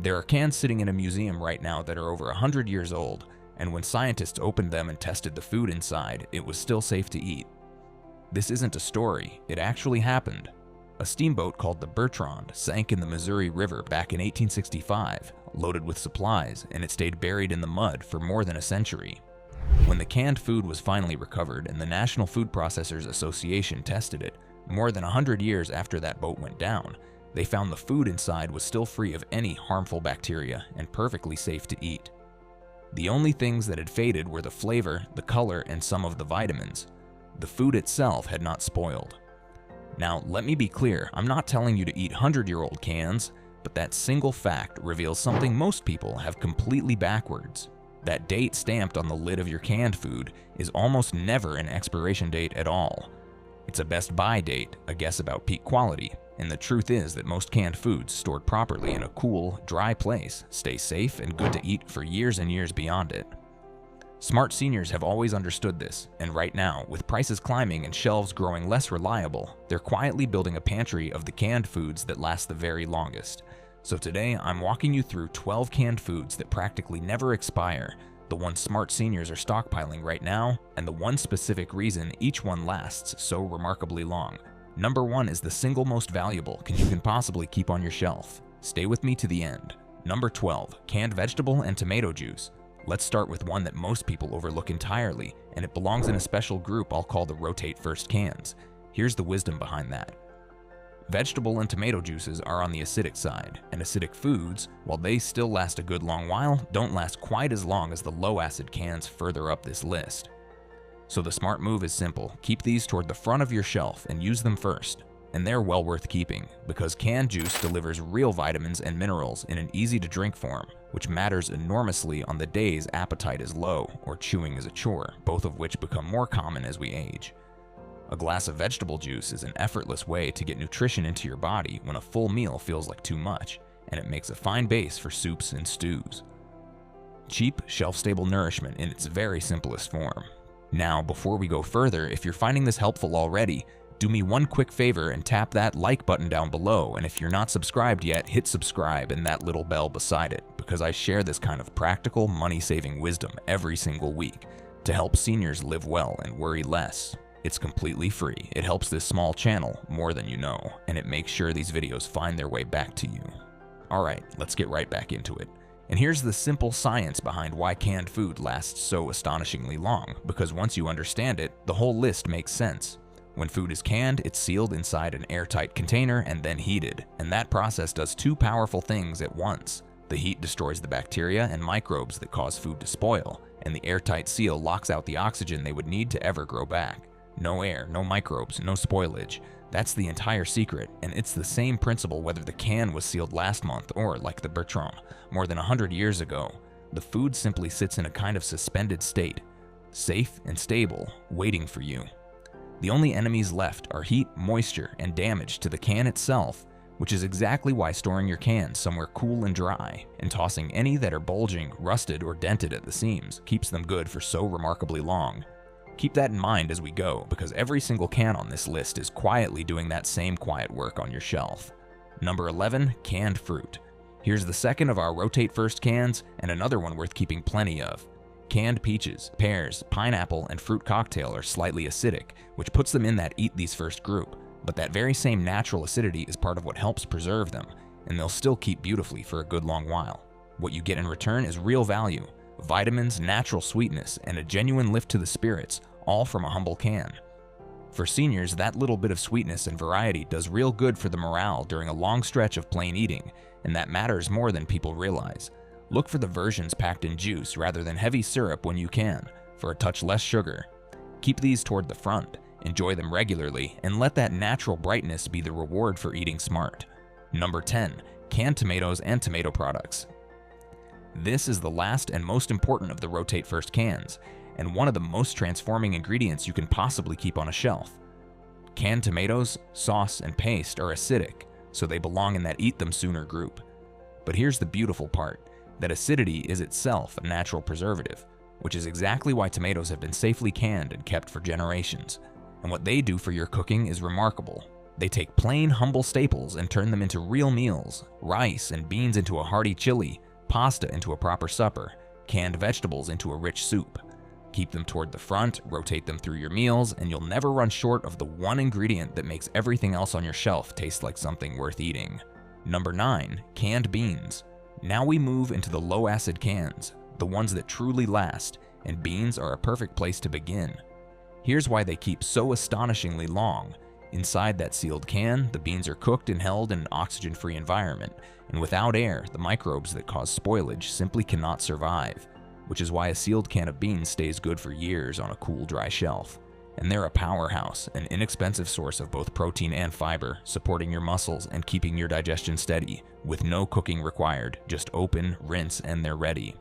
There are cans sitting in a museum right now that are over 100 years old, and when scientists opened them and tested the food inside, it was still safe to eat. This isn't a story, it actually happened. A steamboat called the Bertrand sank in the Missouri River back in 1865, loaded with supplies, and it stayed buried in the mud for more than a century. When the canned food was finally recovered and the National Food Processors Association tested it, more than 100 years after that boat went down, they found the food inside was still free of any harmful bacteria and perfectly safe to eat. The only things that had faded were the flavor, the color, and some of the vitamins. The food itself had not spoiled. Now, let me be clear, I'm not telling you to eat 100-year-old cans, but that single fact reveals something most people have completely backwards. That date stamped on the lid of your canned food is almost never an expiration date at all. It's a best buy date, a guess about peak quality, and the truth is that most canned foods stored properly in a cool, dry place stay safe and good to eat for years and years beyond it. Smart seniors have always understood this, and right now, with prices climbing and shelves growing less reliable, they're quietly building a pantry of the canned foods that last the very longest. So today, I'm walking you through 12 canned foods that practically never expire, the ones smart seniors are stockpiling right now, and the one specific reason each one lasts so remarkably long. Number 1 is the single most valuable you can possibly keep on your shelf. Stay with me to the end. Number 12, canned vegetable and tomato juice. Let's start with one that most people overlook entirely, and it belongs in a special group I'll call the Rotate First cans. Here's the wisdom behind that. Vegetable and tomato juices are on the acidic side, and acidic foods, while they still last a good long while, don't last quite as long as the low-acid cans further up this list. So the smart move is simple. Keep these toward the front of your shelf and use them first. And they're well worth keeping, because canned juice delivers real vitamins and minerals in an easy-to-drink form, which matters enormously on the days appetite is low or chewing is a chore, both of which become more common as we age. A glass of vegetable juice is an effortless way to get nutrition into your body when a full meal feels like too much, and it makes a fine base for soups and stews. Cheap, shelf-stable nourishment in its very simplest form. Now, before we go further, if you're finding this helpful already, do me one quick favor and tap that like button down below, and if you're not subscribed yet, hit subscribe and that little bell beside it, because I share this kind of practical, money-saving wisdom every single week to help seniors live well and worry less. It's completely free. It helps this small channel more than you know, and it makes sure these videos find their way back to you. Alright, let's get right back into it. And here's the simple science behind why canned food lasts so astonishingly long, because once you understand it, the whole list makes sense. When food is canned, it's sealed inside an airtight container and then heated, and that process does two powerful things at once. The heat destroys the bacteria and microbes that cause food to spoil, and the airtight seal locks out the oxygen they would need to ever grow back. No air, no microbes, no spoilage. That's the entire secret, and it's the same principle whether the can was sealed last month or, like the Bertrand, more than 100 years ago. The food simply sits in a kind of suspended state, safe and stable, waiting for you. The only enemies left are heat, moisture, and damage to the can itself, which is exactly why storing your cans somewhere cool and dry, and tossing any that are bulging, rusted, or dented at the seams keeps them good for so remarkably long. Keep that in mind as we go, because every single can on this list is quietly doing that same quiet work on your shelf. Number 11, canned fruit. Here's the second of our Rotate First cans, and another one worth keeping plenty of. Canned peaches, pears, pineapple, and fruit cocktail are slightly acidic, which puts them in that Eat These First group, but that very same natural acidity is part of what helps preserve them, and they'll still keep beautifully for a good long while. What you get in return is real value, vitamins, natural sweetness, and a genuine lift to the spirits, all from a humble can. For seniors, that little bit of sweetness and variety does real good for the morale during a long stretch of plain eating, and that matters more than people realize. Look for the versions packed in juice rather than heavy syrup when you can, for a touch less sugar. Keep these toward the front, enjoy them regularly, and let that natural brightness be the reward for eating smart. Number 10, canned tomatoes and tomato products. This is the last and most important of the Rotate First cans, and one of the most transforming ingredients you can possibly keep on a shelf. Canned tomatoes, sauce, and paste are acidic, so they belong in that eat them sooner group. But here's the beautiful part, that acidity is itself a natural preservative, which is exactly why tomatoes have been safely canned and kept for generations. And what they do for your cooking is remarkable. They take plain, humble staples and turn them into real meals, rice and beans into a hearty chili, pasta into a proper supper, canned vegetables into a rich soup. Keep them toward the front, rotate them through your meals, and you'll never run short of the one ingredient that makes everything else on your shelf taste like something worth eating. Number 9. Canned beans. Now we move into the low-acid cans, the ones that truly last, and beans are a perfect place to begin. Here's why they keep so astonishingly long. Inside that sealed can, the beans are cooked and held in an oxygen-free environment, and without air, the microbes that cause spoilage simply cannot survive, which is why a sealed can of beans stays good for years on a cool, dry shelf. And they're a powerhouse, an inexpensive source of both protein and fiber, supporting your muscles and keeping your digestion steady, with no cooking required, just open, rinse, and they're ready.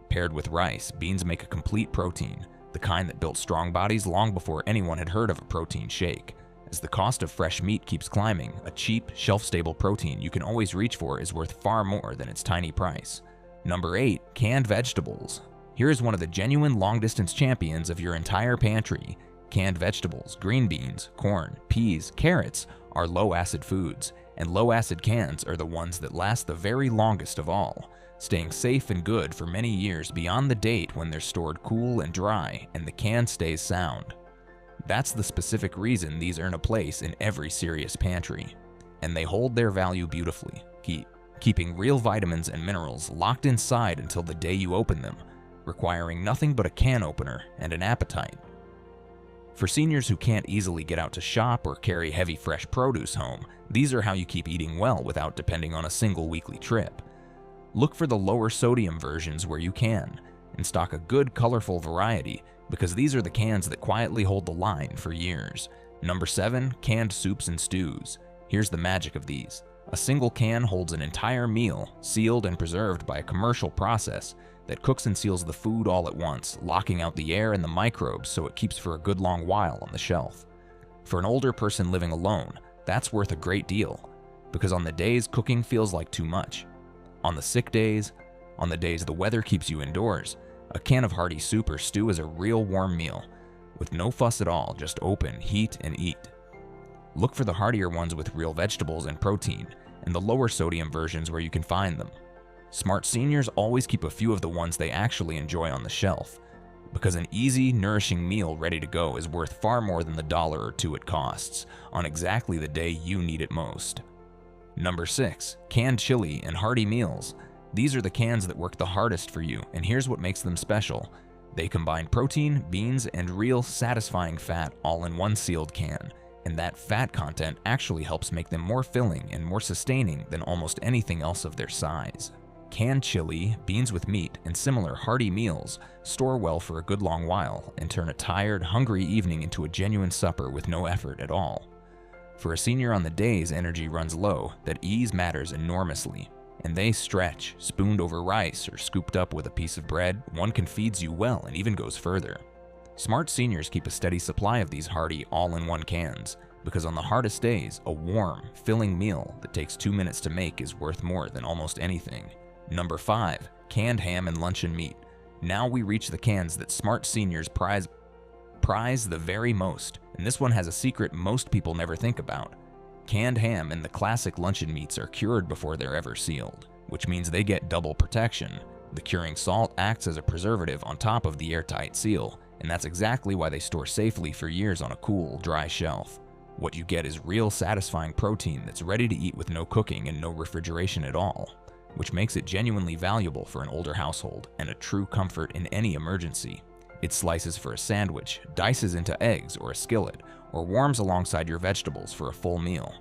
Paired with rice, beans make a complete protein, the kind that built strong bodies long before anyone had heard of a protein shake. As the cost of fresh meat keeps climbing, a cheap, shelf-stable protein you can always reach for is worth far more than its tiny price. Number 8. Canned vegetables. Here is one of the genuine long-distance champions of your entire pantry. Canned vegetables, green beans, corn, peas, carrots are low-acid foods, and low-acid cans are the ones that last the very longest of all, staying safe and good for many years beyond the date when they're stored cool and dry and the can stays sound. That's the specific reason these earn a place in every serious pantry. And they hold their value beautifully, keeping real vitamins and minerals locked inside until the day you open them, requiring nothing but a can opener and an appetite. For seniors who can't easily get out to shop or carry heavy fresh produce home, these are how you keep eating well without depending on a single weekly trip. Look for the lower sodium versions where you can, and stock a good colorful variety, because these are the cans that quietly hold the line for years. Number 7. Canned soups and stews. Here's the magic of these. A single can holds an entire meal, sealed and preserved by a commercial process that cooks and seals the food all at once, locking out the air and the microbes so it keeps for a good long while on the shelf. For an older person living alone, that's worth a great deal, because on the days cooking feels like too much, on the sick days, on the days the weather keeps you indoors, a can of hearty soup or stew is a real warm meal, with no fuss at all, just open, heat, and eat. Look for the heartier ones with real vegetables and protein, and the lower sodium versions where you can find them. Smart seniors always keep a few of the ones they actually enjoy on the shelf, because an easy, nourishing meal ready to go is worth far more than the $1 or $2 it costs, on exactly the day you need it most. Number 6. Canned chili and hearty meals. These are the cans that work the hardest for you, and here's what makes them special. They combine protein, beans, and real, satisfying fat all in one sealed can, and that fat content actually helps make them more filling and more sustaining than almost anything else of their size. Canned chili, beans with meat, and similar hearty meals store well for a good long while and turn a tired, hungry evening into a genuine supper with no effort at all. For a senior on the days energy runs low, that ease matters enormously, and they stretch, spooned over rice or scooped up with a piece of bread. One can feeds you well and even goes further. Smart seniors keep a steady supply of these hearty all-in-one cans, because on the hardest days, a warm, filling meal that takes 2 minutes to make is worth more than almost anything. Number 5. Canned ham and luncheon meat. Now we reach the cans that smart seniors prize the very most, and this one has a secret most people never think about. Canned ham and the classic luncheon meats are cured before they're ever sealed, which means they get double protection. The curing salt acts as a preservative on top of the airtight seal, and that's exactly why they store safely for years on a cool, dry shelf. What you get is real satisfying protein that's ready to eat with no cooking and no refrigeration at all, which makes it genuinely valuable for an older household and a true comfort in any emergency. It slices for a sandwich, dices into eggs or a skillet, or warms alongside your vegetables for a full meal.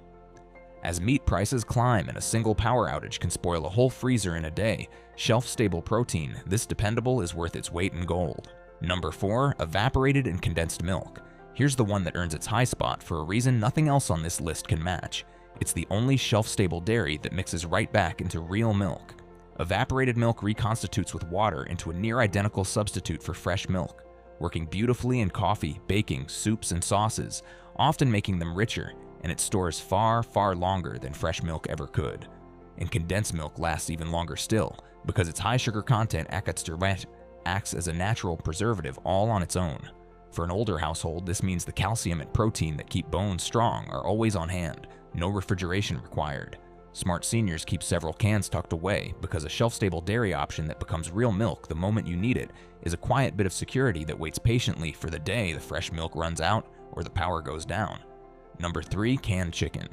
As meat prices climb and a single power outage can spoil a whole freezer in a day, shelf-stable protein, this dependable, is worth its weight in gold. Number 4. Evaporated and condensed milk. Here's the one that earns its high spot for a reason nothing else on this list can match. It's the only shelf-stable dairy that mixes right back into real milk. Evaporated milk reconstitutes with water into a near-identical substitute for fresh milk, working beautifully in coffee, baking, soups, and sauces, often making them richer, and it stores far, far longer than fresh milk ever could. And condensed milk lasts even longer still, because its high sugar content acts as a natural preservative all on its own. For an older household, this means the calcium and protein that keep bones strong are always on hand, no refrigeration required. Smart seniors keep several cans tucked away because a shelf-stable dairy option that becomes real milk the moment you need it is a quiet bit of security that waits patiently for the day the fresh milk runs out or the power goes down. Number 3, canned chicken.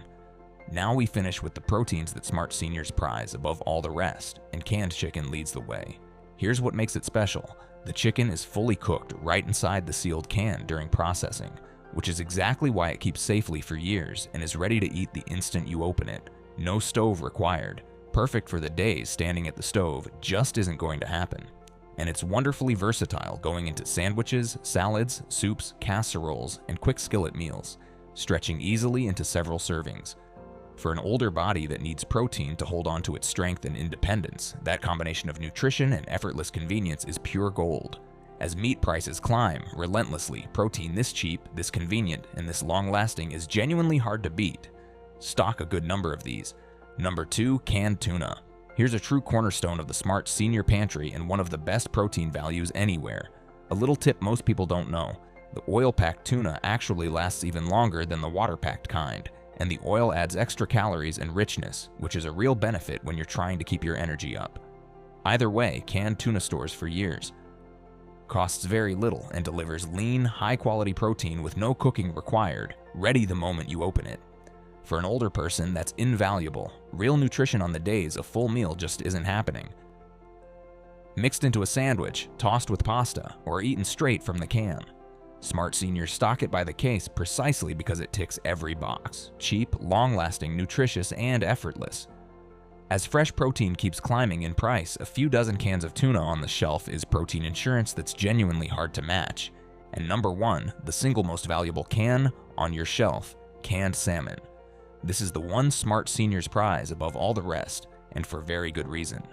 Now we finish with the proteins that smart seniors prize above all the rest, and canned chicken leads the way. Here's what makes it special. The chicken is fully cooked right inside the sealed can during processing, which is exactly why it keeps safely for years and is ready to eat the instant you open it. No stove required. Perfect for the days standing at the stove just isn't going to happen. And it's wonderfully versatile, going into sandwiches, salads, soups, casseroles, and quick skillet meals, stretching easily into several servings. For an older body that needs protein to hold on to its strength and independence, that combination of nutrition and effortless convenience is pure gold. As meat prices climb relentlessly, protein this cheap, this convenient, and this long-lasting is genuinely hard to beat. Stock a good number of these. Number 2, canned tuna. Here's a true cornerstone of the smart senior pantry and one of the best protein values anywhere. A little tip most people don't know: the oil-packed tuna actually lasts even longer than the water-packed kind, and the oil adds extra calories and richness, which is a real benefit when you're trying to keep your energy up. Either way, canned tuna stores for years. Costs very little and delivers lean, high-quality protein with no cooking required, ready the moment you open it. For an older person, that's invaluable. Real nutrition on the days a full meal just isn't happening. Mixed into a sandwich, tossed with pasta, or eaten straight from the can. Smart seniors stock it by the case precisely because it ticks every box: cheap, long-lasting, nutritious, and effortless. As fresh protein keeps climbing in price, a few dozen cans of tuna on the shelf is protein insurance that's genuinely hard to match. And number 1, the single most valuable can on your shelf: canned salmon. This is the one smart seniors prize above all the rest, and for very good reason.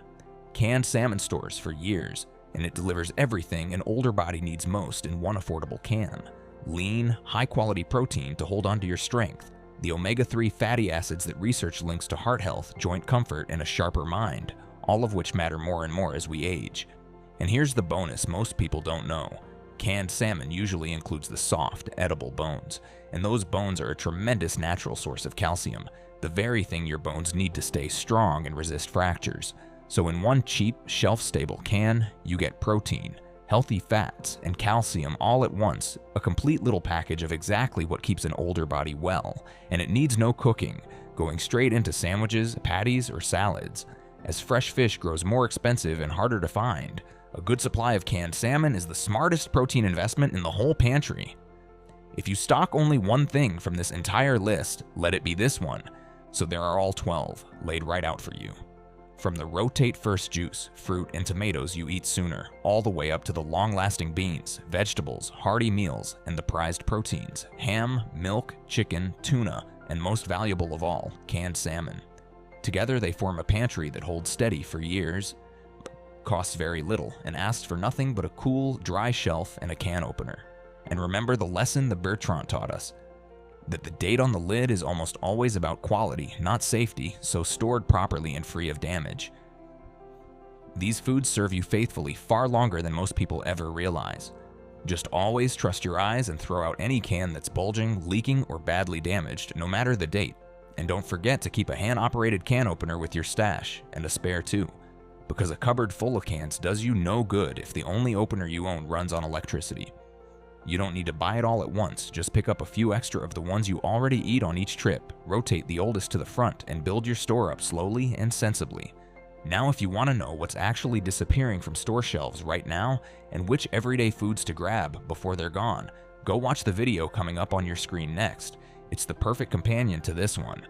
Canned salmon stores for years, and it delivers everything an older body needs most in one affordable can. Lean, high-quality protein to hold on to your strength, the omega-3 fatty acids that research links to heart health, joint comfort, and a sharper mind, all of which matter more and more as we age. And here's the bonus most people don't know. Canned salmon usually includes the soft, edible bones, and those bones are a tremendous natural source of calcium, the very thing your bones need to stay strong and resist fractures. So in one cheap, shelf-stable can, you get protein, healthy fats, and calcium all at once, a complete little package of exactly what keeps an older body well, and it needs no cooking, going straight into sandwiches, patties, or salads. As fresh fish grows more expensive and harder to find, a good supply of canned salmon is the smartest protein investment in the whole pantry. If you stock only one thing from this entire list, let it be this one. So there are all 12, laid right out for you. From the rotate first juice, fruit, and tomatoes you eat sooner, all the way up to the long-lasting beans, vegetables, hearty meals, and the prized proteins: ham, milk, chicken, tuna, and most valuable of all, canned salmon. Together they form a pantry that holds steady for years, costs very little, and asks for nothing but a cool, dry shelf and a can opener. And remember the lesson that Bertrand taught us: that the date on the lid is almost always about quality, not safety, so stored properly and free of damage. These foods serve you faithfully far longer than most people ever realize. Just always trust your eyes and throw out any can that's bulging, leaking, or badly damaged, no matter the date. And don't forget to keep a hand-operated can opener with your stash, and a spare too, because a cupboard full of cans does you no good if the only opener you own runs on electricity. You don't need to buy it all at once, just pick up a few extra of the ones you already eat on each trip, rotate the oldest to the front, and build your store up slowly and sensibly. Now if you want to know what's actually disappearing from store shelves right now, and which everyday foods to grab before they're gone, go watch the video coming up on your screen next. It's the perfect companion to this one.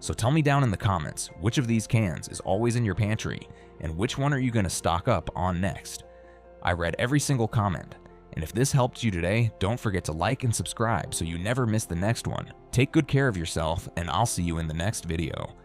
So tell me down in the comments, which of these cans is always in your pantry, and which one are you going to stock up on next? I read every single comment. And if this helped you today, don't forget to like and subscribe so you never miss the next one. Take good care of yourself, and I'll see you in the next video.